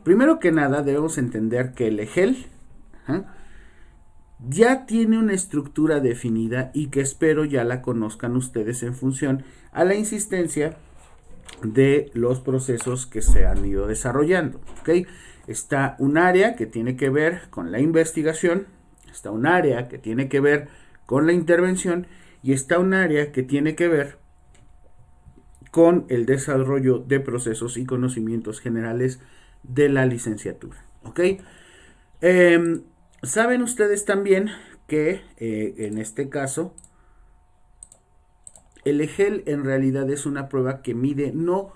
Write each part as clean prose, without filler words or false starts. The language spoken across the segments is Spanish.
Primero que nada debemos entender que el EGEL, ajá, ya tiene una estructura definida y que espero ya la conozcan ustedes en función a la insistencia de los procesos que se han ido desarrollando. ¿Okay? Está un área que tiene que ver con la investigación, está un área que tiene que ver con la intervención y está un área que tiene que ver con el desarrollo de procesos y conocimientos generales de la licenciatura. ¿Ok? Eh, Saben ustedes también que en este caso el EGEL en realidad es una prueba que mide no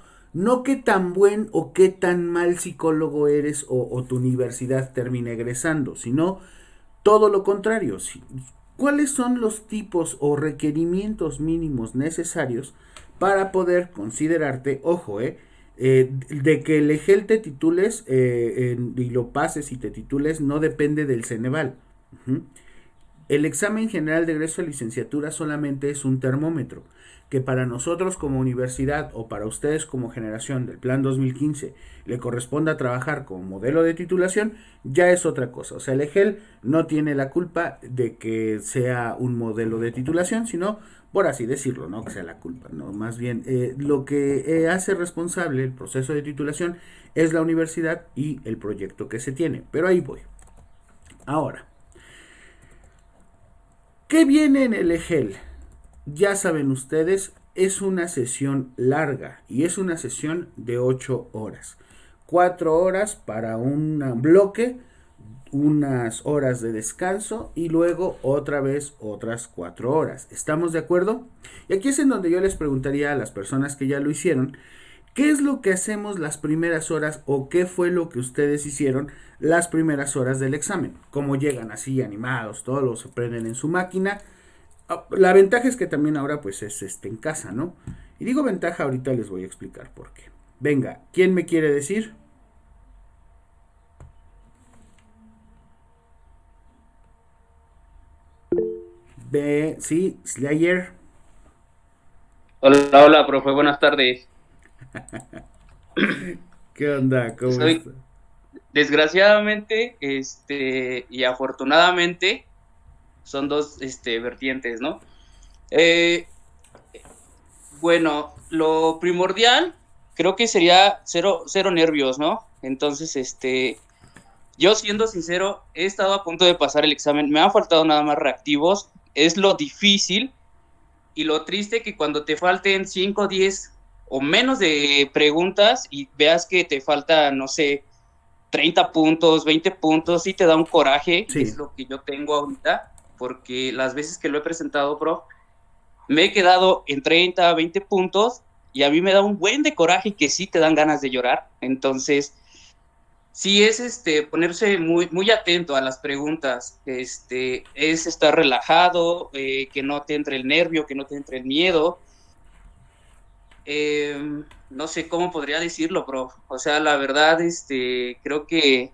qué tan buen o qué tan mal psicólogo eres o tu universidad termina egresando, sino todo lo contrario. ¿Cuáles son los tipos o requerimientos mínimos necesarios para poder considerarte, ojo, de que el EGEL te titules y lo pases y te titules no depende del Ceneval? Uh-huh. El examen general de egreso a licenciatura solamente es un termómetro, que para nosotros como universidad o para ustedes como generación del Plan 2015 le corresponda trabajar como modelo de titulación, ya es otra cosa. O sea, el EGEL no tiene la culpa de que sea un modelo de titulación, sino, por así decirlo, no que sea la culpa, no, más bien lo que hace responsable el proceso de titulación es la universidad y el proyecto que se tiene. Pero ahí voy. Ahora, ¿qué viene en el EGEL? Ya saben ustedes, es una sesión larga y es una sesión de 8 horas. 4 horas para un bloque, unas horas de descanso y luego otra vez otras 4 horas. ¿Estamos de acuerdo? Y aquí es en donde yo les preguntaría a las personas que ya lo hicieron, ¿qué es lo que hacemos las primeras horas o qué fue lo que ustedes hicieron las primeras horas del examen? ¿Cómo llegan así animados? Todos los aprenden en su máquina. La ventaja es que también ahora pues es en casa, ¿no? Y digo ventaja, ahorita les voy a explicar por qué. Venga, ¿quién me quiere decir? Sí, Slayer. Hola, hola, profe, buenas tardes. ¿Qué onda? ¿Cómo Soy, está? desgraciadamente, y afortunadamente, son dos, vertientes, ¿no? Eh, bueno, lo primordial creo que sería cero nervios, ¿no? Entonces, yo siendo sincero, he estado a punto de pasar el examen, me han faltado nada más reactivos, es lo difícil y lo triste que cuando te falten 5, 10 o menos de preguntas y veas que te falta, no sé, 30 puntos, 20 puntos, sí te da un coraje y Sí, es lo que yo tengo ahorita, porque las veces que lo he presentado, bro, me he quedado en 30, 20 puntos y a mí me da un buen de coraje que sí te dan ganas de llorar. Entonces, sí es ponerse muy atento a las preguntas, es estar relajado, que no te entre el nervio, que no te entre el miedo. Eh, no sé cómo podría decirlo, bro. O sea, la verdad, creo que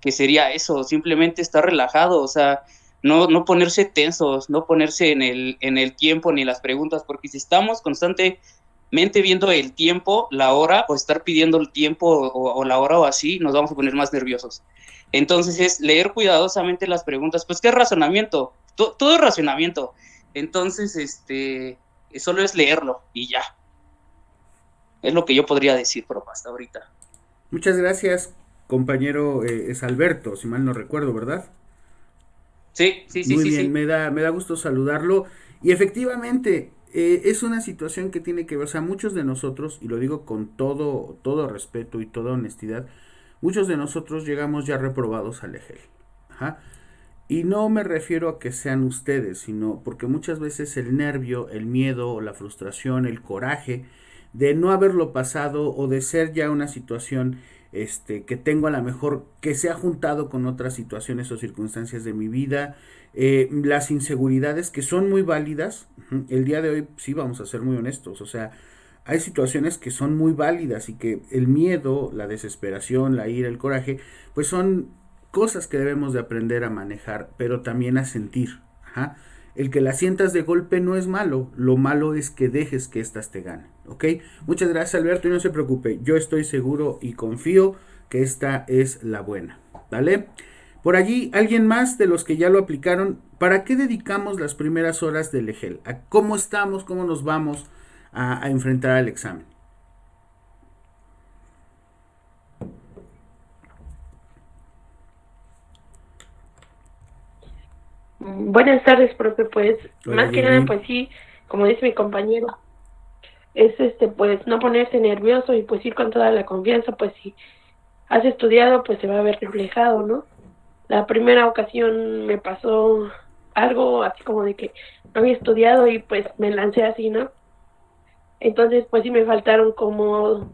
sería eso, simplemente estar relajado, o sea, no ponerse tensos, no ponerse en el tiempo ni las preguntas, porque si estamos constantemente viendo el tiempo, la hora, o estar pidiendo el tiempo o la hora o así, nos vamos a poner más nerviosos. Entonces es leer cuidadosamente las preguntas, pues qué es razonamiento, todo es razonamiento. Entonces, solo es leerlo y ya. Es lo que yo podría decir, profe, hasta ahorita. muchas gracias, compañero. Es Alberto, si mal no recuerdo, ¿verdad? Sí, sí, sí, Muy sí, bien, sí. me da gusto saludarlo. Y efectivamente, es una situación que tiene que ver, o sea, muchos de nosotros, y lo digo con todo respeto y toda honestidad, muchos de nosotros llegamos ya reprobados al EGEL. Ajá. Y no me refiero a que sean ustedes, sino porque muchas veces el nervio, el miedo, la frustración, el coraje de no haberlo pasado o de ser ya una situación que tengo a lo mejor que se ha juntado con otras situaciones o circunstancias de mi vida, las inseguridades que son muy válidas. El día de hoy sí vamos a ser muy honestos, o sea, hay situaciones que son muy válidas y que el miedo, la desesperación, la ira, el coraje, pues son cosas que debemos de aprender a manejar, pero también a sentir. Ajá. El que las sientas de golpe no es malo, lo malo es que dejes que éstas te ganen, ¿ok? Muchas gracias, Alberto, y no se preocupe, yo estoy seguro y confío que esta es la buena, ¿vale? Por allí, alguien más de los que ya lo aplicaron, ¿para qué dedicamos las primeras horas del EGEL? ¿A cómo estamos, cómo nos vamos a enfrentar al examen? Buenas tardes, profe. Pues Hola, más que nada, Jamie. pues sí, como dice mi compañero, es pues no ponerse nervioso y pues ir con toda la confianza. Pues si has estudiado, pues se va a ver reflejado, ¿no? La primera ocasión me pasó algo así como de que no había estudiado y pues me lancé así, ¿no? Entonces pues sí me faltaron como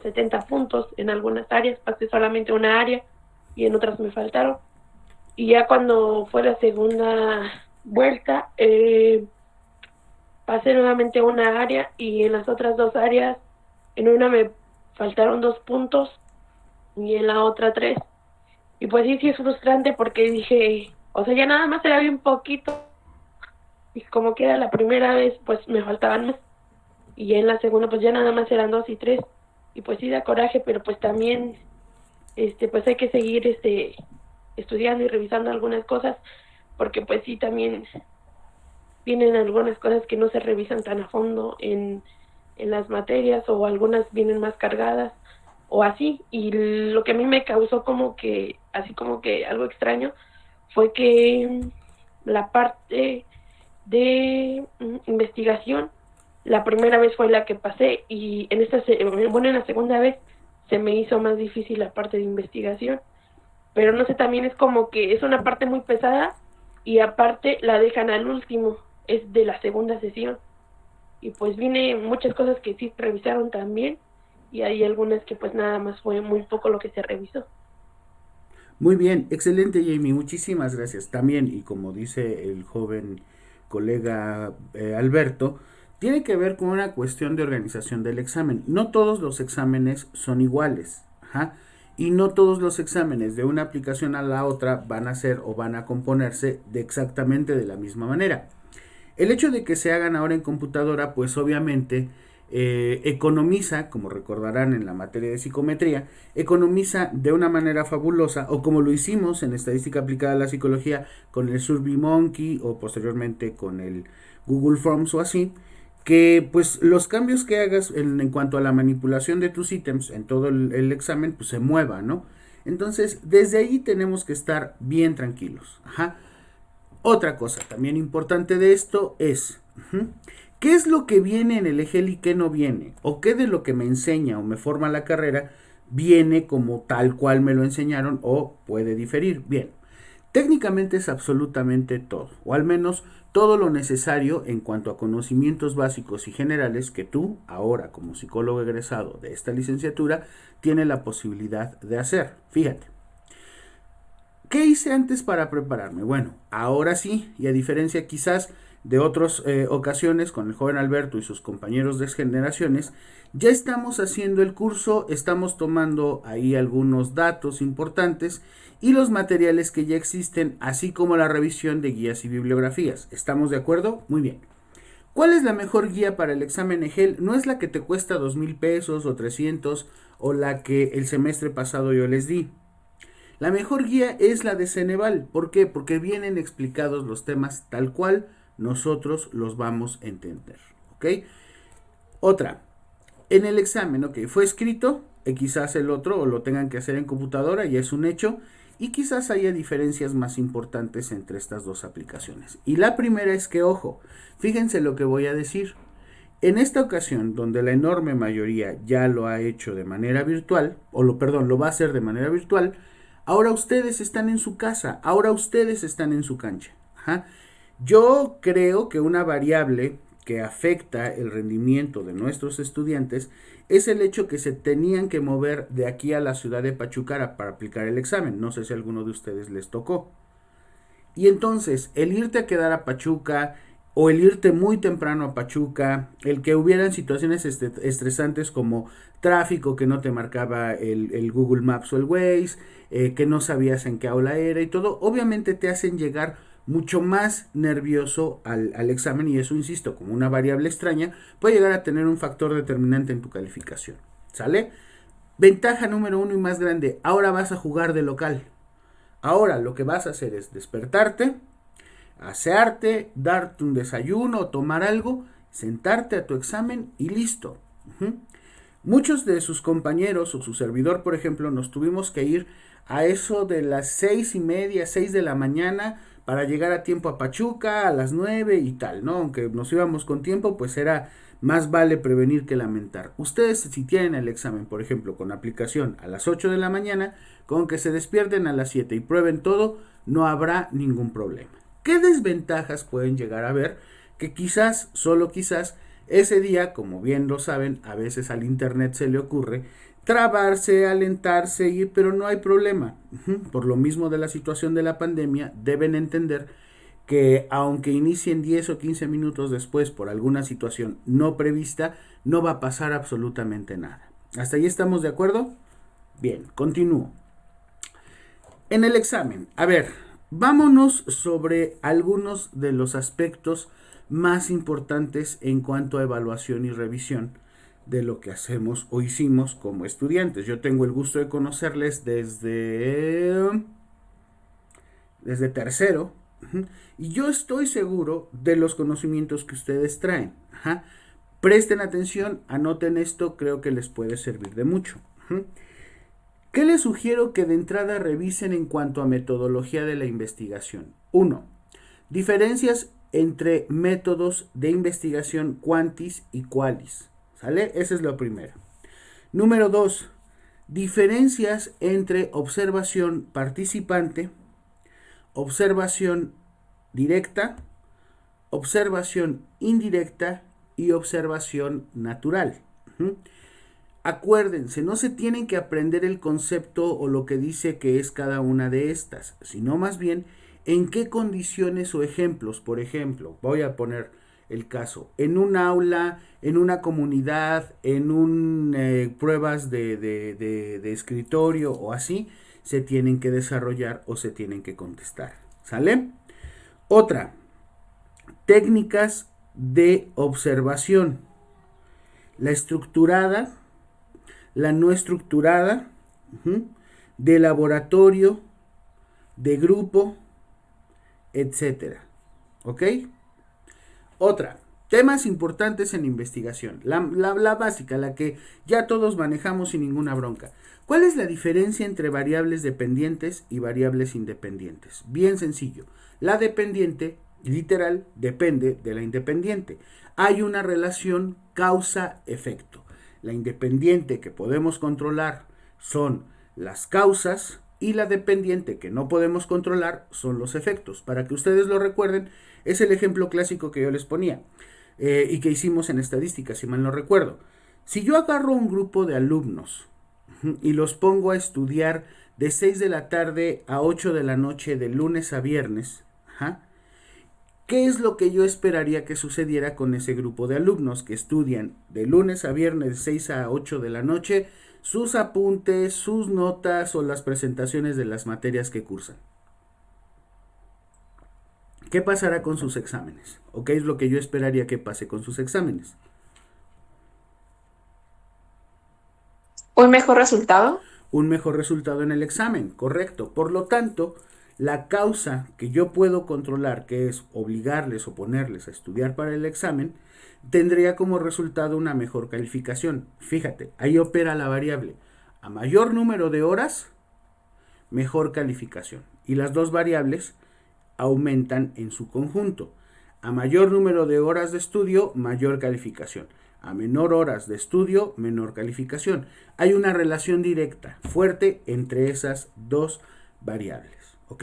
70 puntos en algunas áreas, pasé solamente una área y en otras me faltaron. Y ya cuando fue la segunda vuelta, pasé nuevamente a una área y en las otras dos áreas, en una me faltaron 2 puntos y en la otra 3. Y pues sí, sí es frustrante porque dije, o sea, ya nada más era bien poquito. Y como que era la primera vez, pues me faltaban más. Y ya en la segunda, pues ya nada más eran 2 y 3. Y pues sí da coraje, pero pues también, pues hay que seguir, estudiando y revisando algunas cosas, porque pues sí también vienen algunas cosas que no se revisan tan a fondo en las materias, o algunas vienen más cargadas o así. Y lo que a mí me causó como que, así como que algo extraño, fue que la parte de investigación, la primera vez fue la que pasé y en la segunda vez se me hizo más difícil la parte de investigación, pero no sé, también es como que es una parte muy pesada y aparte la dejan al último, es de la segunda sesión. Y pues viene muchas cosas que sí revisaron también y hay algunas que pues nada más fue muy poco lo que se revisó. Muy bien, excelente, Jamie, muchísimas gracias. También, y como dice el joven colega Alberto, tiene que ver con una cuestión de organización del examen. No todos los exámenes son iguales, ajá, y no todos los exámenes de una aplicación a la otra van a ser o van a componerse de exactamente de la misma manera. El hecho de que se hagan ahora en computadora, pues obviamente economiza, como recordarán en la materia de psicometría, economiza de una manera fabulosa, o como lo hicimos en estadística aplicada a la psicología con el SurveyMonkey o posteriormente con el Google Forms o así, que pues los cambios que hagas en cuanto a la manipulación de tus ítems en todo el examen, pues se mueva, ¿no? Entonces, desde ahí tenemos que estar bien tranquilos. Ajá. Otra cosa también importante de esto es, ¿qué es lo que viene en el EGEL y qué no viene? ¿O qué de lo que me enseña o me forma la carrera viene como tal cual me lo enseñaron o puede diferir? Bien, técnicamente es absolutamente todo, o al menos todo lo necesario en cuanto a conocimientos básicos y generales que tú, ahora como psicólogo egresado de esta licenciatura, tienes la posibilidad de hacer. Fíjate. ¿Qué hice antes para prepararme? Bueno, ahora sí, y a diferencia quizás de otras ocasiones con el joven Alberto y sus compañeros de generaciones, ya estamos haciendo el curso, estamos tomando ahí algunos datos importantes y los materiales que ya existen, así como la revisión de guías y bibliografías. ¿Estamos de acuerdo? Muy bien. ¿Cuál es la mejor guía para el examen EGEL? No es la que te cuesta 2,000 pesos o 300 o la que el semestre pasado yo les di. La mejor guía es la de Ceneval. ¿Por qué? Porque vienen explicados los temas tal cual nosotros los vamos a entender. ¿Ok? Otra. En el examen, ok, fue escrito, quizás el otro o lo tengan que hacer en computadora, y es un hecho, y quizás haya diferencias más importantes entre estas dos aplicaciones. Y la primera es que, ojo, fíjense lo que voy a decir. En esta ocasión, donde la enorme mayoría ya lo ha hecho de manera virtual, lo va a hacer de manera virtual, ahora ustedes están en su casa, ahora ustedes están en su cancha. Ajá. Yo creo que una variable que afecta el rendimiento de nuestros estudiantes es el hecho que se tenían que mover de aquí a la ciudad de Pachucara para aplicar el examen. No sé si a alguno de ustedes les tocó. Y entonces, el irte a quedar a Pachuca o el irte muy temprano a Pachuca, el que hubieran situaciones estresantes como tráfico que no te marcaba el Google Maps o el Waze, que no sabías en qué aula era y todo, obviamente te hacen llegar mucho más nervioso al examen, y eso, insisto, como una variable extraña, puede llegar a tener un factor determinante en tu calificación. ¿Sale? Ventaja número 1 y más grande, ahora vas a jugar de local. Ahora lo que vas a hacer es despertarte, asearte, darte un desayuno, tomar algo, sentarte a tu examen y listo. Muchos de sus compañeros o su servidor, por ejemplo, nos tuvimos que ir a eso de las 6:30, 6 de la mañana para llegar a tiempo a Pachuca, a las 9 y tal, ¿no? Aunque nos íbamos con tiempo, pues era más vale prevenir que lamentar. Ustedes, si tienen el examen, por ejemplo, con aplicación a las 8 de la mañana, con que se despierten a las 7 y prueben todo, no habrá ningún problema. ¿Qué desventajas pueden llegar a haber? Que quizás, solo quizás, ese día, como bien lo saben, a veces al internet se le ocurre trabarse, alentarse, pero no hay problema. Por lo mismo de la situación de la pandemia, deben entender que aunque inicien 10 o 15 minutos después por alguna situación no prevista, no va a pasar absolutamente nada. ¿Hasta ahí estamos de acuerdo? Bien, continúo. En el examen, a ver, vámonos sobre algunos de los aspectos más importantes en cuanto a evaluación y revisión de lo que hacemos o hicimos como estudiantes. Yo tengo el gusto de conocerles desde tercero, y yo estoy seguro de los conocimientos que ustedes traen. Presten atención, anoten esto, creo que les puede servir de mucho. ¿Qué les sugiero que de entrada revisen en cuanto a metodología de la investigación? 1. Diferencias entre métodos de investigación quantis y qualis. ¿Sale? Esa es la primera. Número 2. Diferencias entre observación participante, observación directa, observación indirecta y observación natural. Acuérdense, no se tienen que aprender el concepto o lo que dice que es cada una de estas, sino más bien en qué condiciones o ejemplos. Por ejemplo, voy a poner el caso, en un aula, en una comunidad, en pruebas de escritorio o así, se tienen que desarrollar o se tienen que contestar. ¿Sale? Otra, técnicas de observación. La estructurada, la no estructurada, de laboratorio, de grupo, etcétera. ¿Ok? Otra, temas importantes en investigación. La básica, la que ya todos manejamos sin ninguna bronca. ¿Cuál es la diferencia entre variables dependientes y variables independientes? Bien sencillo. La dependiente, literal, depende de la independiente. Hay una relación causa-efecto. La independiente que podemos controlar son las causas y la dependiente que no podemos controlar son los efectos. Para que ustedes lo recuerden, es el ejemplo clásico que yo les ponía y que hicimos en estadística, si mal no recuerdo. Si yo agarro un grupo de alumnos y los pongo a estudiar de 6 de la tarde a 8 de la noche de lunes a viernes, ¿qué es lo que yo esperaría que sucediera con ese grupo de alumnos que estudian de lunes a viernes de 6 a 8 de la noche sus apuntes, sus notas o las presentaciones de las materias que cursan? ¿Qué pasará con sus exámenes? ¿O qué es lo que yo esperaría que pase con sus exámenes? ¿Un mejor resultado? Un mejor resultado en el examen, correcto. Por lo tanto, la causa que yo puedo controlar, que es obligarles o ponerles a estudiar para el examen, tendría como resultado una mejor calificación. Fíjate, ahí opera la variable. A mayor número de horas, mejor calificación. Y las dos variables aumentan en su conjunto. A mayor número de horas de estudio, mayor calificación. A menor horas de estudio, menor calificación. Hay una relación directa, fuerte, entre esas dos variables. ¿Ok?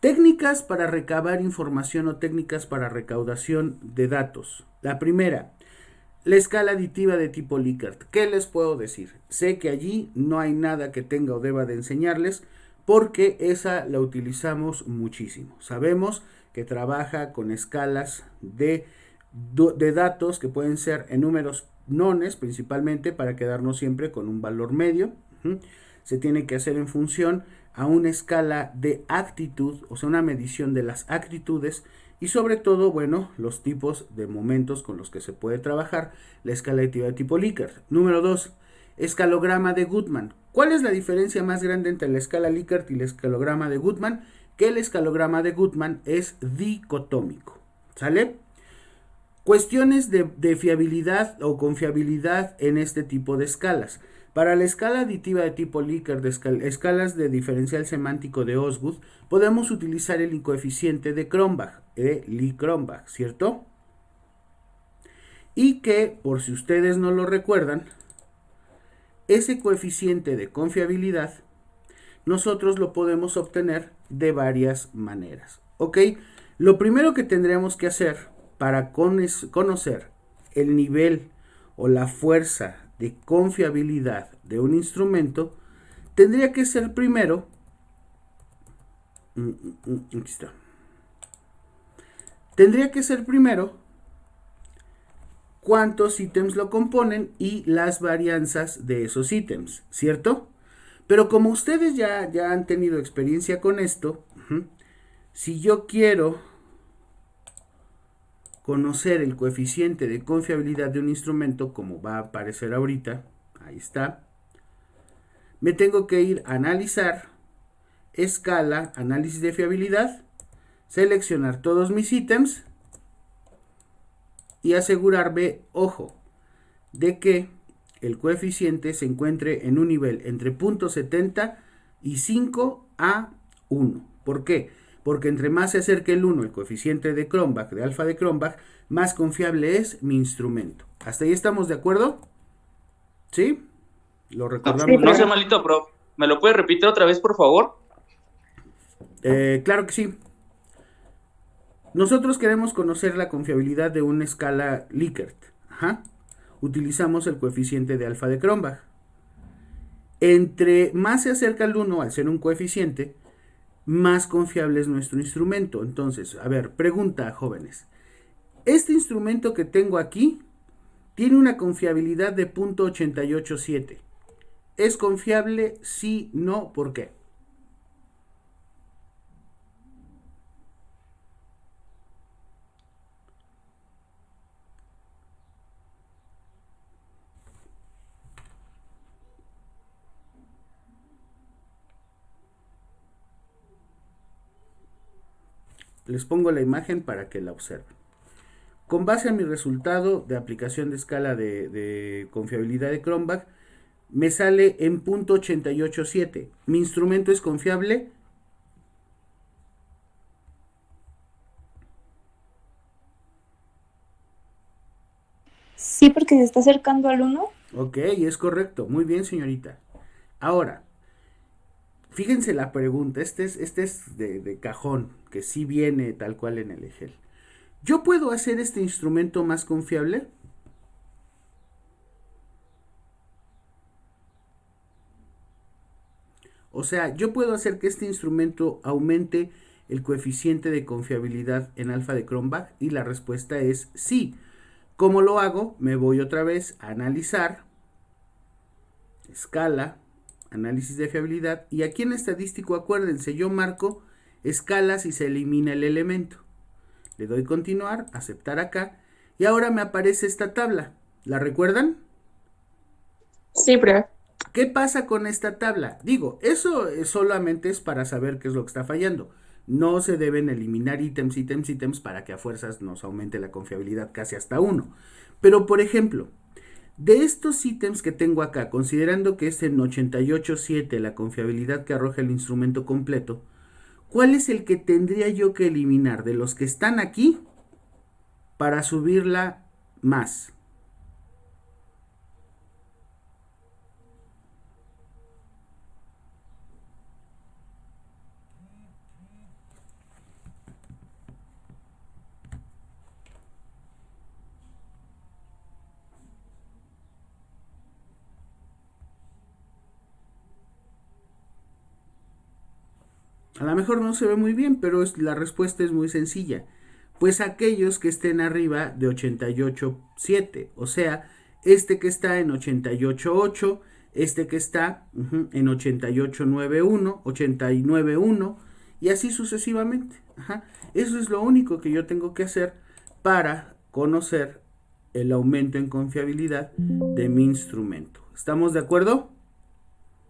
Técnicas para recabar información o técnicas para recaudación de datos. La primera, la escala aditiva de tipo Likert. ¿Qué les puedo decir? Sé que allí no hay nada que tenga o deba de enseñarles, porque esa la utilizamos muchísimo. Sabemos que trabaja con escalas de datos que pueden ser en números nones principalmente para quedarnos siempre con un valor medio. Se tiene que hacer en función a una escala de actitud, o sea, una medición de las actitudes y sobre todo, bueno, los tipos de momentos con los que se puede trabajar, la escala aditiva de tipo Likert. Número 2, Escalograma de Goodman. ¿Cuál es la diferencia más grande entre la escala Likert y el escalograma de Goodman? Que el escalograma de Goodman es dicotómico. ¿Sale? Cuestiones de fiabilidad o confiabilidad en este tipo de escalas. Para la escala aditiva de tipo Likert, escalas de diferencial semántico de Osgood, podemos utilizar el coeficiente de Cronbach, Lie-Cronbach, ¿cierto? Y que, por si ustedes no lo recuerdan, ese coeficiente de confiabilidad nosotros lo podemos obtener de varias maneras. ¿Ok? Lo primero que tendremos que hacer para conocer el nivel o la fuerza de confiabilidad de un instrumento tendría que ser primero aquí está. Tendría que ser primero cuántos ítems lo componen y las varianzas de esos ítems, ¿cierto? Pero como ustedes ya han tenido experiencia con esto, si yo quiero conocer el coeficiente de confiabilidad de un instrumento, como va a aparecer ahorita, ahí está, me tengo que ir a analizar, escala, análisis de fiabilidad, seleccionar todos mis ítems y asegurarme, ojo, de que el coeficiente se encuentre en un nivel entre 0.75 a 1. ¿Por qué? Porque entre más se acerque el 1, el coeficiente de Cronbach, de alfa de Cronbach, más confiable es mi instrumento. ¿Hasta ahí estamos de acuerdo? ¿Sí? ¿Lo recordamos? No sea malito, prof. ¿Me lo puede repetir otra vez, por favor? Claro que sí. Nosotros queremos conocer la confiabilidad de una escala Likert. Utilizamos el coeficiente de alfa de Cronbach. Entre más se acerca al 1, al ser un coeficiente, más confiable es nuestro instrumento. Entonces, a ver, pregunta, jóvenes. Este instrumento que tengo aquí tiene una confiabilidad de 0.887. ¿Es confiable? Sí, no, ¿por qué? Les pongo la imagen para que la observen. Con base a mi resultado de aplicación de escala de confiabilidad de Cronbach, me sale en 0.887. ¿Mi instrumento es confiable? Sí, porque se está acercando al 1. Ok, es correcto. Muy bien, señorita. Ahora, fíjense la pregunta. Este es de cajón, que sí viene tal cual en el EGEL. ¿Yo puedo hacer este instrumento más confiable? O sea, ¿yo puedo hacer que este instrumento aumente el coeficiente de confiabilidad en alfa de Cronbach? Y la respuesta es sí. ¿Cómo lo hago? Me voy otra vez a analizar, escala, análisis de fiabilidad, y aquí en estadístico, acuérdense, yo marco escalas y se elimina el elemento. Le doy continuar, aceptar acá, y ahora me aparece esta tabla. ¿La recuerdan? Sí, profe. ¿Qué pasa con esta tabla? Digo, eso solamente es para saber qué es lo que está fallando. No se deben eliminar ítems para que a fuerzas nos aumente la confiabilidad casi hasta 1. Pero, por ejemplo, de estos ítems que tengo acá, considerando que es en 88.7 la confiabilidad que arroja el instrumento completo, ¿cuál es el que tendría yo que eliminar de los que están aquí para subirla más? A lo mejor no se ve muy bien, pero la respuesta es muy sencilla. Pues aquellos que estén arriba de 88.7, o sea, este que está en 88.8, este que está en 88.91, 89.1 y así sucesivamente. Eso es lo único que yo tengo que hacer para conocer el aumento en confiabilidad de mi instrumento. ¿Estamos de acuerdo?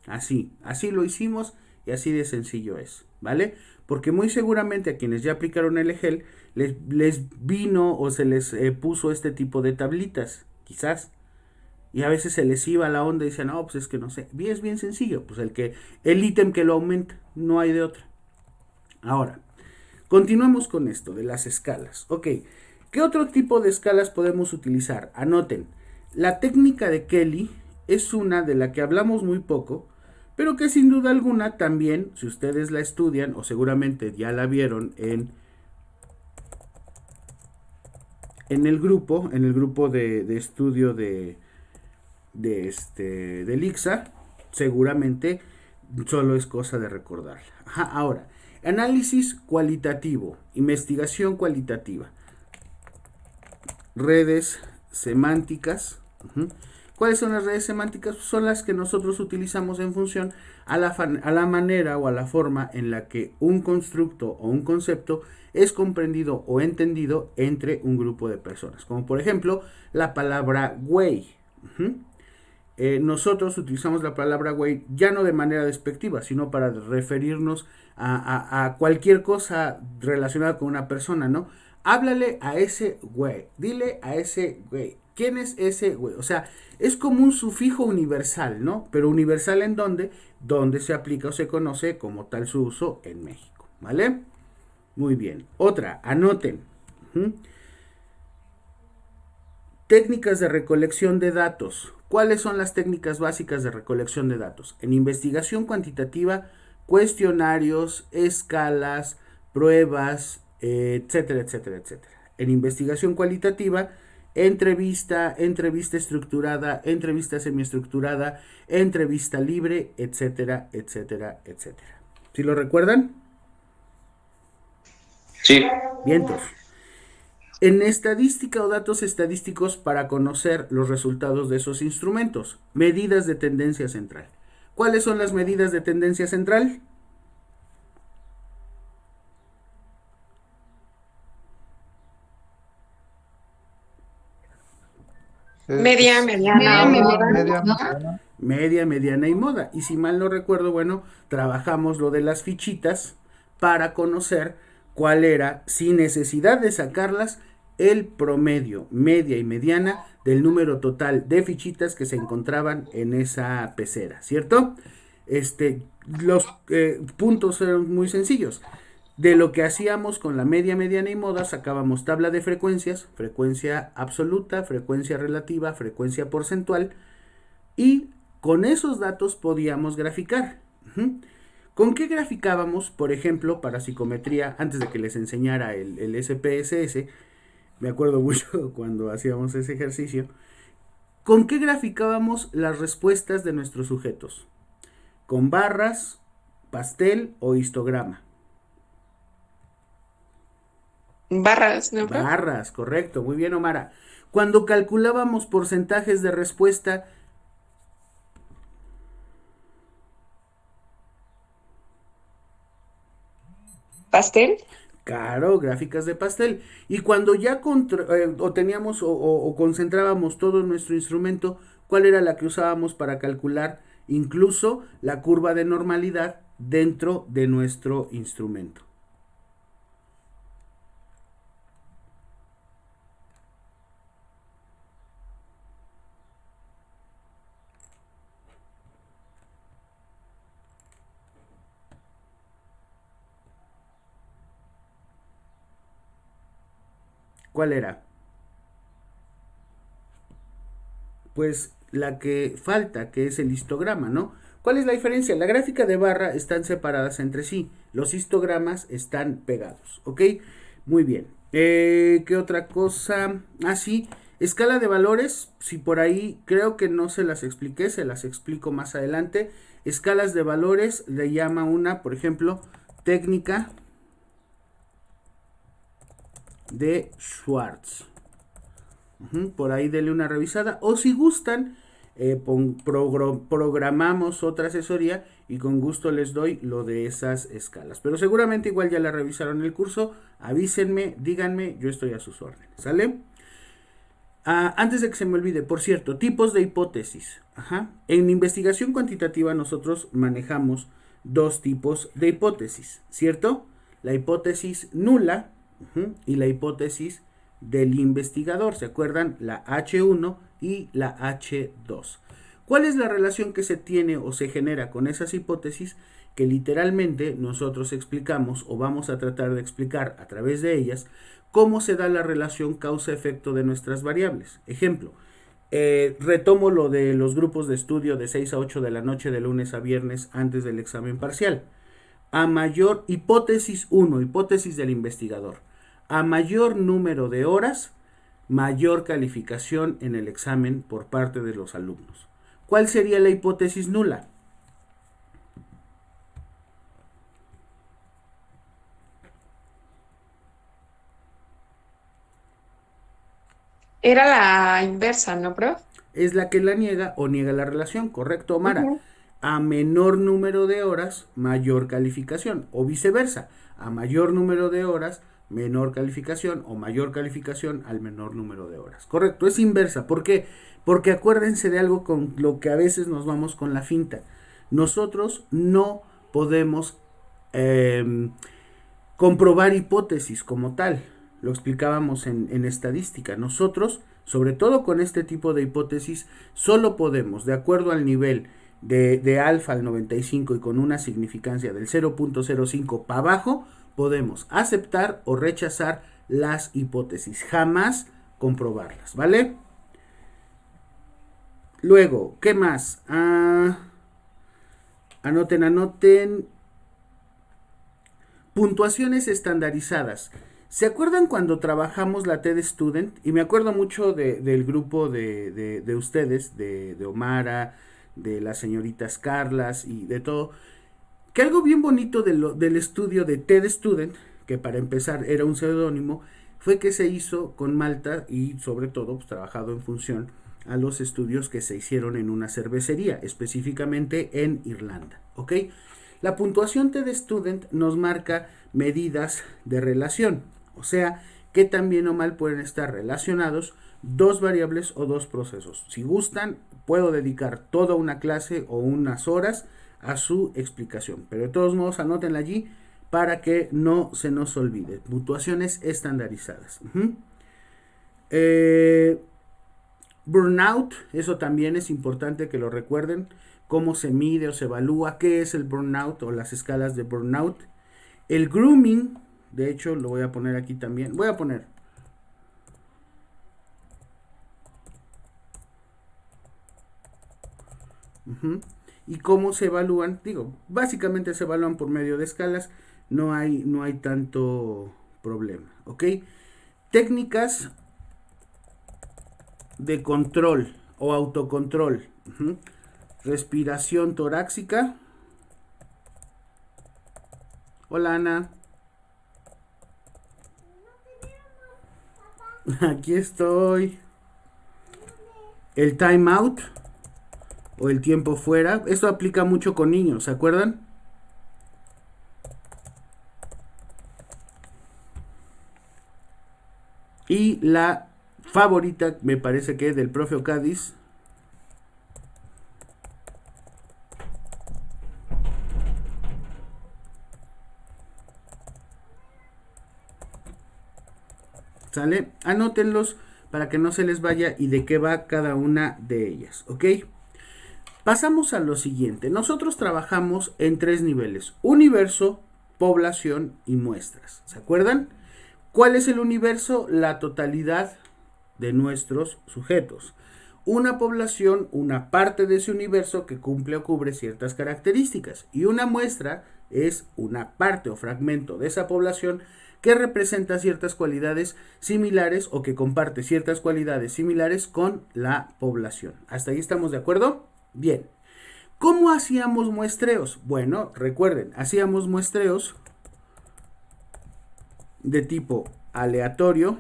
Así lo hicimos y así de sencillo es, ¿vale? Porque muy seguramente a quienes ya aplicaron el EGEL les vino o se les puso este tipo de tablitas, quizás. Y a veces se les iba la onda y dicen, no, pues es que no sé. Bien, es bien sencillo, pues el ítem que lo aumenta, no hay de otra. Ahora, continuemos con esto de las escalas. Ok, ¿qué otro tipo de escalas podemos utilizar? Anoten, la técnica de Kelly es una de la que hablamos muy poco, pero que sin duda alguna también, si ustedes la estudian, o seguramente ya la vieron en el grupo de estudio del ICSA, seguramente solo es cosa de recordarla. Ajá, ahora, análisis cualitativo, investigación cualitativa, redes semánticas. ¿Cuáles son las redes semánticas? Son las que nosotros utilizamos en función a la manera o a la forma en la que un constructo o un concepto es comprendido o entendido entre un grupo de personas. Como por ejemplo, la palabra güey. Nosotros utilizamos la palabra güey ya no de manera despectiva, sino para referirnos a cualquier cosa relacionada con una persona, ¿no? Háblale a ese güey, dile a ese güey. ¿Quién es ese güey? O sea, es como un sufijo universal, ¿no? Pero universal en dónde? Donde se aplica o se conoce como tal su uso en México, ¿vale? Muy bien. Otra, anoten. Técnicas de recolección de datos. ¿Cuáles son las técnicas básicas de recolección de datos? En investigación cuantitativa, cuestionarios, escalas, pruebas, etcétera, etcétera, etcétera. En investigación cualitativa, entrevista estructurada, entrevista semiestructurada, entrevista libre, etcétera, etcétera, etcétera. ¿Sí lo recuerdan? Sí. Vientos. En estadística o datos estadísticos para conocer los resultados de esos instrumentos. Medidas de tendencia central. ¿Cuáles son las medidas de tendencia central? Media, mediana, Media. Media, mediana y moda. Y si mal no recuerdo, bueno, trabajamos lo de las fichitas para conocer cuál era, sin necesidad de sacarlas, el promedio, media y mediana del número total de fichitas que se encontraban en esa pecera, ¿cierto? Los puntos eran muy sencillos. De lo que hacíamos con la media, mediana y moda, sacábamos tabla de frecuencias, frecuencia absoluta, frecuencia relativa, frecuencia porcentual, y con esos datos podíamos graficar. ¿Con qué graficábamos? Por ejemplo, para psicometría, antes de que les enseñara el SPSS, me acuerdo mucho cuando hacíamos ese ejercicio, ¿con qué graficábamos las respuestas de nuestros sujetos? ¿Con barras, pastel o histograma? barras, ¿no? Barras, correcto, muy bien, Omara. Cuando calculábamos porcentajes de respuesta, Pastel. claro, gráficas de pastel. Y cuando ya o teníamos o concentrábamos todo nuestro instrumento, ¿cuál era la que usábamos para calcular incluso la curva de normalidad dentro de nuestro instrumento? ¿Cuál era? Pues la que falta, que es el histograma, ¿no? ¿Cuál es la diferencia? La gráfica de barra están separadas entre sí, los histogramas están pegados, ¿ok? Muy bien. ¿Qué otra cosa? Ah, sí, escala de valores, si por ahí creo que no se las expliqué, se las explico más adelante. Escalas de valores le llama una, por ejemplo, técnica de Schwartz. Por ahí denle una revisada, o si gustan, programamos otra asesoría y con gusto les doy lo de esas escalas, pero seguramente igual ya la revisaron el curso. Avísenme, díganme, yo estoy a sus órdenes, ¿sale? Antes de que se me olvide, por cierto, tipos de hipótesis. Ajá. En investigación cuantitativa nosotros manejamos dos tipos de hipótesis, ¿cierto? La hipótesis nula y la hipótesis del investigador. ¿Se acuerdan? La H1 y la H2. ¿Cuál es la relación que se tiene o se genera con esas hipótesis? Que literalmente nosotros explicamos o vamos a tratar de explicar a través de ellas cómo se da la relación causa-efecto de nuestras variables. Ejemplo, retomo lo de los grupos de estudio de 6 a 8 de la noche de lunes a viernes antes del examen parcial. A mayor, hipótesis 1, hipótesis del investigador. A mayor número de horas, mayor calificación en el examen por parte de los alumnos. ¿Cuál sería la hipótesis nula? Era la inversa, ¿no, prof? Es la que la niega o niega la relación, ¿correcto, Omara? Ujú. A menor número de horas, mayor calificación, o viceversa. A mayor número de horas, menor calificación, o mayor calificación al menor número de horas. Correcto, es inversa. ¿Por qué? Porque acuérdense de algo con lo que a veces nos vamos con la finta. Nosotros no podemos comprobar hipótesis como tal. Lo explicábamos en estadística. Nosotros, sobre todo con este tipo de hipótesis, solo podemos, de acuerdo al nivel de alfa al 95 y con una significancia del 0.05 para abajo, podemos aceptar o rechazar las hipótesis, jamás comprobarlas, ¿vale? Luego, ¿qué más? Anoten. Puntuaciones estandarizadas. ¿Se acuerdan cuando trabajamos la TED Student? Y me acuerdo mucho del grupo de ustedes, de Omara, de las señoritas Carlas y de todo. Que algo bien bonito del estudio de TED Student, que para empezar era un seudónimo, fue que se hizo con Malta y sobre todo pues, trabajado en función a los estudios que se hicieron en una cervecería, específicamente en Irlanda, ¿ok? La puntuación TED Student nos marca medidas de relación, o sea, que tan bien o mal pueden estar relacionados dos variables o dos procesos. Si gustan, puedo dedicar toda una clase o unas horas a su explicación, pero de todos modos anótenla allí para que no se nos olvide. Puntuaciones estandarizadas. Burnout, eso también es importante que lo recuerden. Cómo se mide o se evalúa, qué es el burnout o las escalas de burnout. El grooming, de hecho lo voy a poner aquí también. Voy a poner y cómo se evalúan. Digo, básicamente se evalúan por medio de escalas. No hay tanto problema, ¿ok? Técnicas de control o autocontrol. Respiración torácica. Hola, Ana. Aquí estoy. El time out o el tiempo fuera. Esto aplica mucho con niños, ¿se acuerdan? Y la favorita, me parece que del profe Ocadis. ¿Sale? Anótenlos para que no se les vaya y de qué va cada una de ellas, ¿ok? Pasamos a lo siguiente. Nosotros trabajamos en tres niveles: universo, población y muestras. ¿Se acuerdan? ¿Cuál es el universo? La totalidad de nuestros sujetos. Una población, una parte de ese universo que cumple o cubre ciertas características. Y una muestra es una parte o fragmento de esa población que representa ciertas cualidades similares o que comparte ciertas cualidades similares con la población. ¿Hasta ahí estamos de acuerdo? Bien. ¿Cómo hacíamos muestreos? Bueno, recuerden, hacíamos muestreos de tipo aleatorio,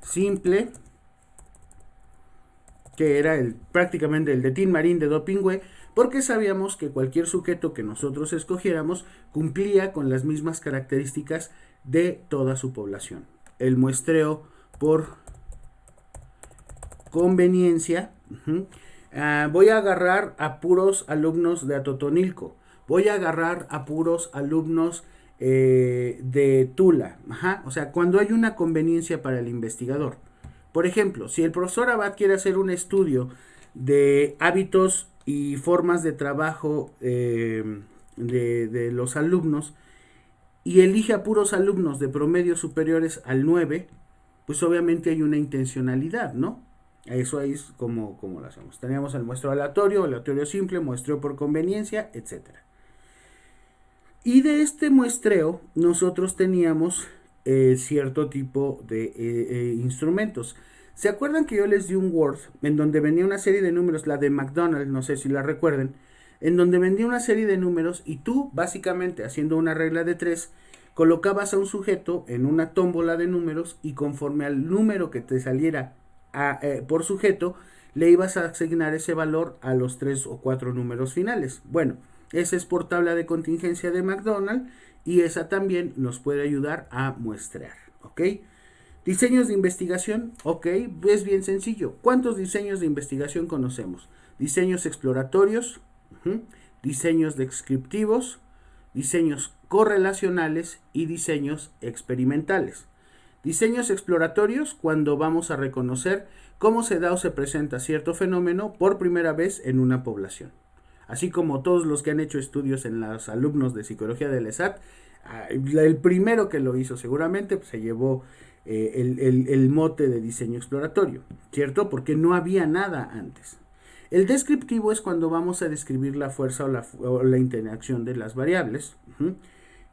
simple, que era prácticamente el de Tin Marín de Dopingüe, porque sabíamos que cualquier sujeto que nosotros escogiéramos cumplía con las mismas características de toda su población. el muestreo por conveniencia. Voy a agarrar a puros alumnos de Atotonilco. Voy a agarrar a puros alumnos de Tula. O sea, cuando hay una conveniencia para el investigador. Por ejemplo, si el profesor Abad quiere hacer un estudio de hábitos y formas de trabajo de los alumnos y elige a puros alumnos de promedios superiores al 9, pues obviamente hay una intencionalidad, ¿no? Eso es como lo hacemos. Teníamos el muestreo aleatorio simple, muestreo por conveniencia, etc. Y de este muestreo nosotros teníamos cierto tipo de instrumentos. ¿Se acuerdan que yo les di un Word en donde venía una serie de números, la de McDonald's, no sé si la recuerden, en donde vendía una serie de números y tú, básicamente haciendo una regla de 3, colocabas a un sujeto en una tómbola de números y conforme al número que te saliera por sujeto, le ibas a asignar ese valor a los 3 o 4 números finales. Bueno, esa es por tabla de contingencia de McDonald's y esa también nos puede ayudar a muestrear, ¿ok? Diseños de investigación, ok, es bien sencillo. ¿Cuántos diseños de investigación conocemos? Diseños exploratorios, diseños descriptivos, diseños correlacionales y diseños experimentales. Diseños exploratorios, cuando vamos a reconocer cómo se da o se presenta cierto fenómeno por primera vez en una población. Así como todos los que han hecho estudios en los alumnos de psicología del ESAT, el primero que lo hizo seguramente pues, se llevó el mote de diseño exploratorio, ¿cierto? Porque no había nada antes. El descriptivo es cuando vamos a describir la fuerza o la interacción de las variables.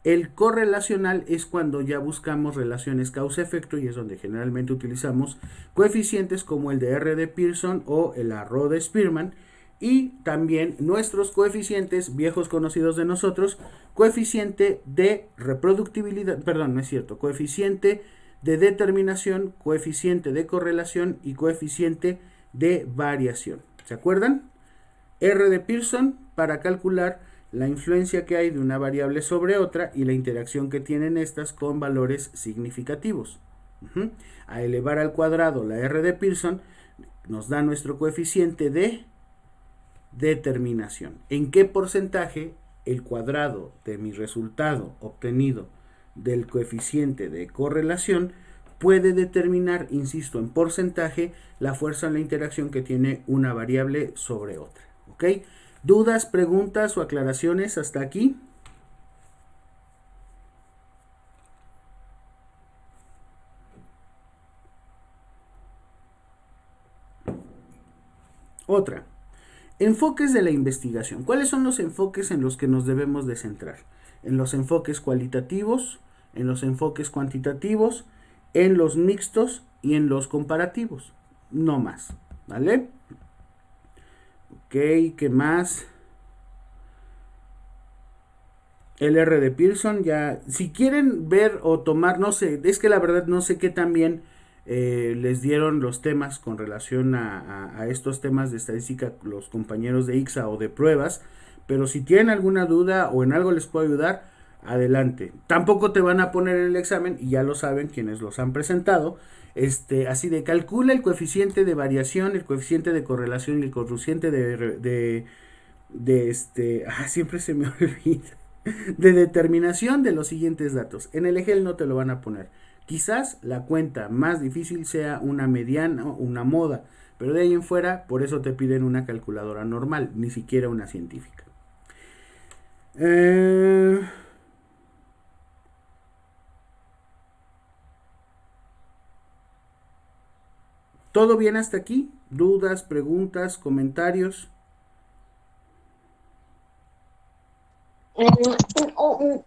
El correlacional es cuando ya buscamos relaciones causa-efecto y es donde generalmente utilizamos coeficientes como el de R de Pearson o el arrow de Spearman y también nuestros coeficientes viejos conocidos de nosotros, coeficiente de reproductibilidad, perdón, no es cierto, coeficiente de determinación, coeficiente de correlación y coeficiente de variación. ¿Se acuerdan? R de Pearson para calcular la influencia que hay de una variable sobre otra y la interacción que tienen estas con valores significativos. A elevar al cuadrado la R de Pearson nos da nuestro coeficiente de determinación. ¿En qué porcentaje el cuadrado de mi resultado obtenido del coeficiente de correlación puede determinar, insisto, en porcentaje, la fuerza en la interacción que tiene una variable sobre otra? ¿Ok? ¿Dudas, preguntas o aclaraciones hasta aquí? Otra. Enfoques de la investigación. ¿Cuáles son los enfoques en los que nos debemos de centrar? En los enfoques cualitativos, en los enfoques cuantitativos, en los mixtos y en los comparativos. No más, ¿vale? Ok, ¿qué más? El R de Pearson, ya, si quieren ver o tomar, no sé, es que la verdad no sé qué tan bien les dieron los temas con relación a estos temas de estadística los compañeros de ICSA o de pruebas, pero si tienen alguna duda o en algo les puedo ayudar, adelante. Tampoco te van a poner en el examen, y ya lo saben quienes los han presentado, así de calcula el coeficiente de variación, el coeficiente de correlación y el coeficiente siempre se me olvida, de determinación de los siguientes datos. En el EGEL no te lo van a poner. Quizás la cuenta más difícil sea una mediana, una moda, pero de ahí en fuera, por eso te piden una calculadora normal, ni siquiera una científica. ¿Todo bien hasta aquí? ¿Dudas, preguntas, comentarios?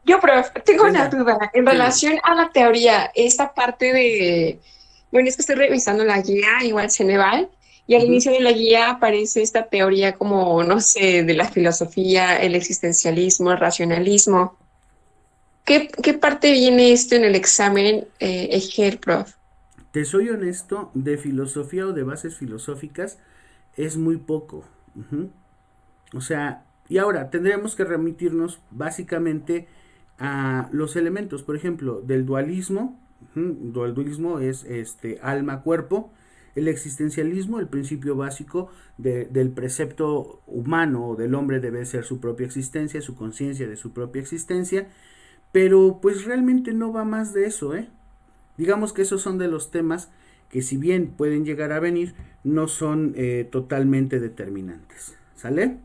Yo, prof, tengo Venga. una duda en relación a la teoría, esta parte de, bueno, es que estoy revisando la guía, igual Ceneval, y al inicio de la guía aparece esta teoría como, no sé, de la filosofía, el existencialismo, el racionalismo. ¿Qué parte viene esto en el examen EGEL, prof? Te soy honesto, de filosofía o de bases filosóficas es muy poco. O sea, y ahora tendremos que remitirnos básicamente a los elementos, por ejemplo, del dualismo, El dualismo es alma-cuerpo. El existencialismo, el principio básico del precepto humano o del hombre debe ser su propia existencia, su conciencia de su propia existencia, pero pues realmente no va más de eso, ¿eh? Digamos que esos son de los temas que si bien pueden llegar a venir, no son totalmente determinantes, ¿sale?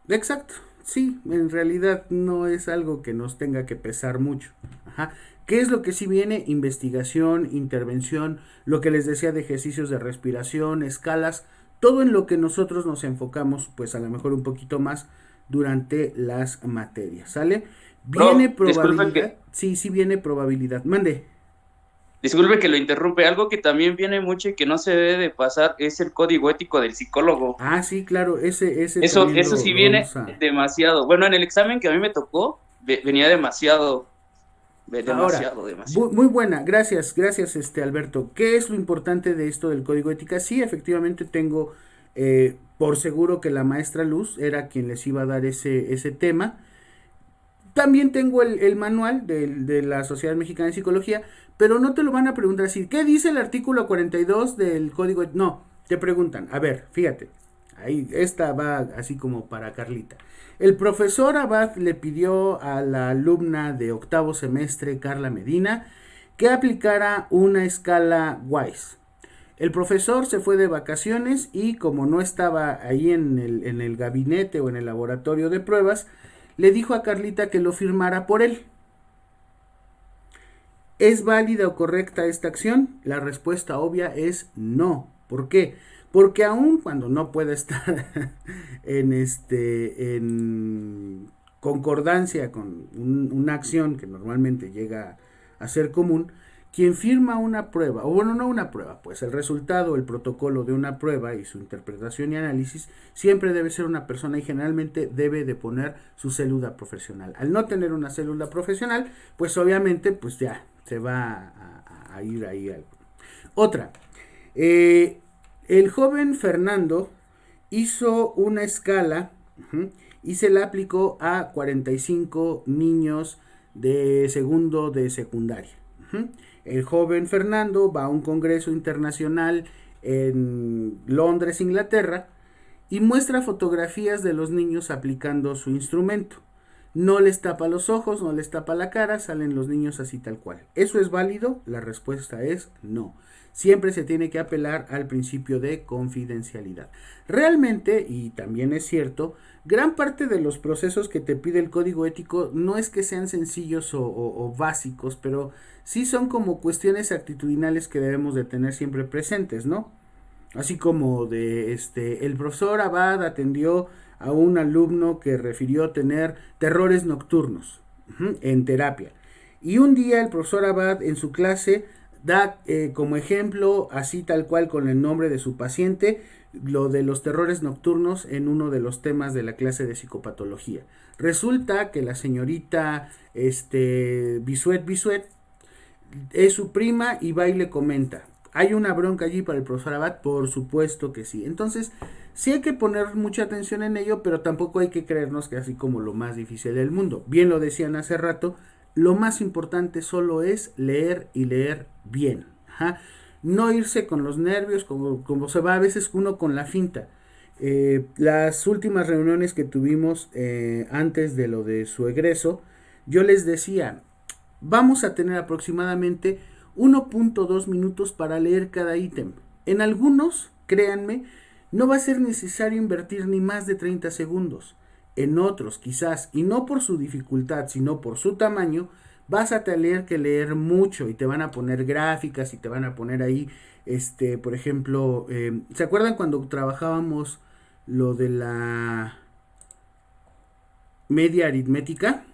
Exacto, sí, en realidad no es algo que nos tenga que pesar mucho. Ajá. ¿Qué es lo que sí viene? Investigación, intervención, lo que les decía de ejercicios de respiración, escalas, todo en lo que nosotros nos enfocamos, pues a lo mejor un poquito más durante las materias, ¿sale? Viene Bro, disculpe probabilidad, que, sí, sí viene probabilidad, mande. disculpe que lo interrumpe. Algo que también viene mucho y que no se debe de pasar es el código ético del psicólogo. Ah, sí, claro, ese también Eso sí lo viene vamos a... demasiado. Bueno, en el examen que a mí me tocó, venía demasiado, Ahora, demasiado. muy buena, gracias Alberto. ¿Qué es lo importante de esto del código ética? Sí, efectivamente tengo por seguro que la maestra Luz era quien les iba a dar ese tema. También tengo el manual de la Sociedad Mexicana de Psicología, pero no te lo van a preguntar así. ¿Qué dice el artículo 42 del código? No, te preguntan, a ver, fíjate, ahí esta va así como para Carlita. El profesor Abad le pidió a la alumna de octavo semestre, Carla Medina, que aplicara una escala WISE. El profesor se fue de vacaciones y como no estaba ahí en el gabinete o en el laboratorio de pruebas, le dijo a Carlita que lo firmara por él. ¿Es válida o correcta esta acción? La respuesta obvia es no. ¿Por qué? Porque aun cuando no pueda estar en concordancia con una acción que normalmente llega a ser común, quien firma una prueba, o bueno, no una prueba, pues el resultado, el protocolo de una prueba y su interpretación y análisis, siempre debe ser una persona y generalmente debe de poner su célula profesional. Al no tener una célula profesional, pues obviamente, pues ya se va a ir ahí algo. Otra, el joven Fernando hizo una escala y se la aplicó a 45 niños de segundo de secundaria. El joven Fernando va a un congreso internacional en Londres, Inglaterra, y muestra fotografías de los niños aplicando su instrumento. No les tapa los ojos, no les tapa la cara, salen los niños así tal cual. ¿Eso es válido? La respuesta es no. Siempre se tiene que apelar al principio de confidencialidad. Realmente, y también es cierto, gran parte de los procesos que te pide el código ético no es que sean sencillos o básicos, pero sí son como cuestiones actitudinales que debemos de tener siempre presentes, ¿no? Así como de el profesor Abad atendió a un alumno que refirió tener terrores nocturnos en terapia. Y un día el profesor Abad en su clase da como ejemplo, así tal cual con el nombre de su paciente, lo de los terrores nocturnos en uno de los temas de la clase de psicopatología. Resulta que la señorita Bisuet es su prima y va y le comenta. ¿Hay una bronca allí para el profesor Abad? Por supuesto que sí. Entonces, sí hay que poner mucha atención en ello, pero tampoco hay que creernos que así como lo más difícil del mundo. Bien lo decían hace rato, lo más importante solo es leer y leer bien. Ajá. No irse con los nervios, como se va a veces uno con la finta. Las últimas reuniones que tuvimos antes de lo de su egreso, yo les decía, vamos a tener aproximadamente 1.2 minutos para leer cada ítem. En algunos, créanme, no va a ser necesario invertir ni más de 30 segundos. En otros, quizás, y no por su dificultad, sino por su tamaño, vas a tener que leer mucho y te van a poner gráficas y te van a poner ahí, por ejemplo, ¿se acuerdan cuando trabajábamos lo de la media aritmética?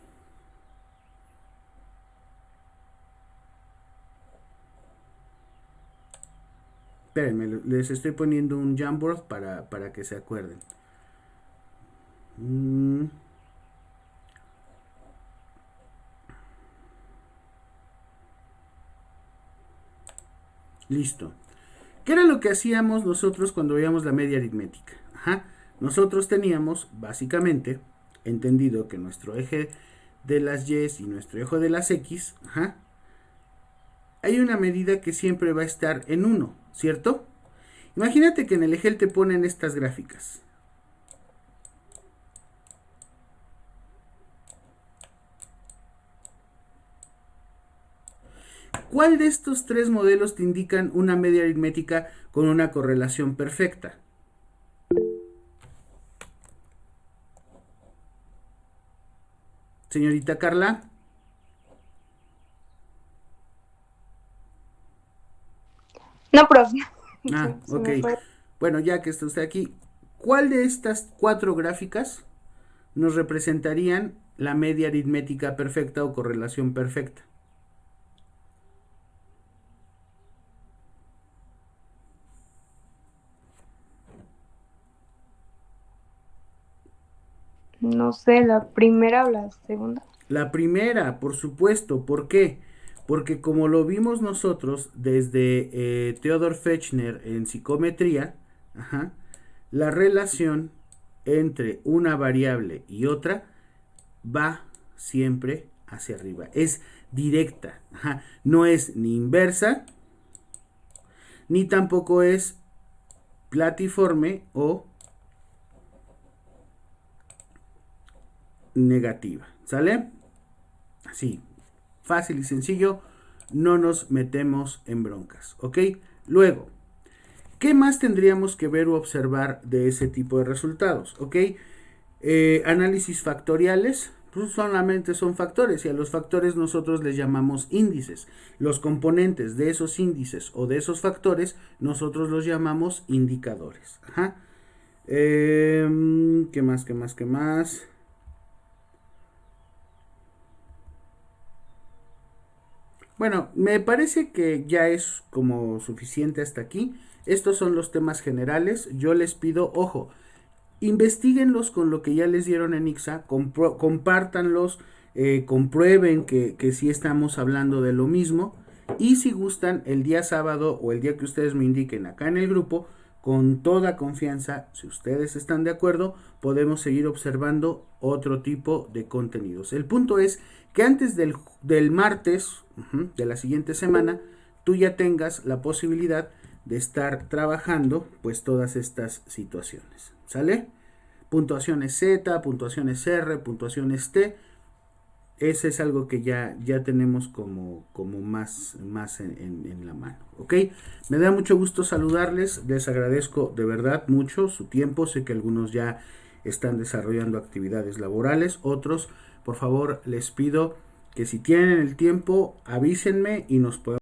Espérenme, les estoy poniendo un Jamboard para que se acuerden. Listo. ¿Qué era lo que hacíamos nosotros cuando veíamos la media aritmética? Ajá. Nosotros teníamos, básicamente, entendido que nuestro eje de las Y y nuestro eje de las X, hay una medida que siempre va a estar en 1, ¿cierto? Imagínate que en el EGEL te ponen estas gráficas. ¿Cuál de estos 3 modelos te indican una media aritmética con una correlación perfecta? Señorita Carla. No, profe. Ah, Se ok. me fue. Bueno, ya que está usted aquí, ¿cuál de estas 4 gráficas nos representarían la media aritmética perfecta o correlación perfecta? No sé, la primera o la segunda. La primera, por supuesto. ¿Por qué? Porque como lo vimos nosotros desde Theodor Fechner en psicometría, ajá, la relación entre una variable y otra va siempre hacia arriba. Es directa. Ajá. No es ni inversa, ni tampoco es platiforme o negativa. ¿Sale? Así, fácil y sencillo, no nos metemos en broncas, ¿ok? Luego, ¿qué más tendríamos que ver o observar de ese tipo de resultados? ¿Ok? Análisis factoriales, pues solamente son factores y a los factores nosotros les llamamos índices. Los componentes de esos índices o de esos factores nosotros los llamamos indicadores. Ajá. ¿Qué más? ¿Qué más? ¿Qué más? Bueno, me parece que ya es como suficiente hasta aquí. Estos son los temas generales. Yo les pido, ojo, investíguenlos con lo que ya les dieron en ICSA, compártanlos, comprueben que sí estamos hablando de lo mismo. Y si gustan, el día sábado o el día que ustedes me indiquen acá en el grupo, con toda confianza, si ustedes están de acuerdo, podemos seguir observando otro tipo de contenidos. El punto es que antes del martes de la siguiente semana, tú ya tengas la posibilidad de estar trabajando pues todas estas situaciones. ¿Sale? Puntuaciones Z, puntuaciones R, puntuaciones T. Ese es algo que ya tenemos como más en la mano. ¿Ok? Me da mucho gusto saludarles. Les agradezco de verdad mucho su tiempo. Sé que algunos ya están desarrollando actividades laborales. Otros, por favor, les pido que si tienen el tiempo, avísenme y nos podemos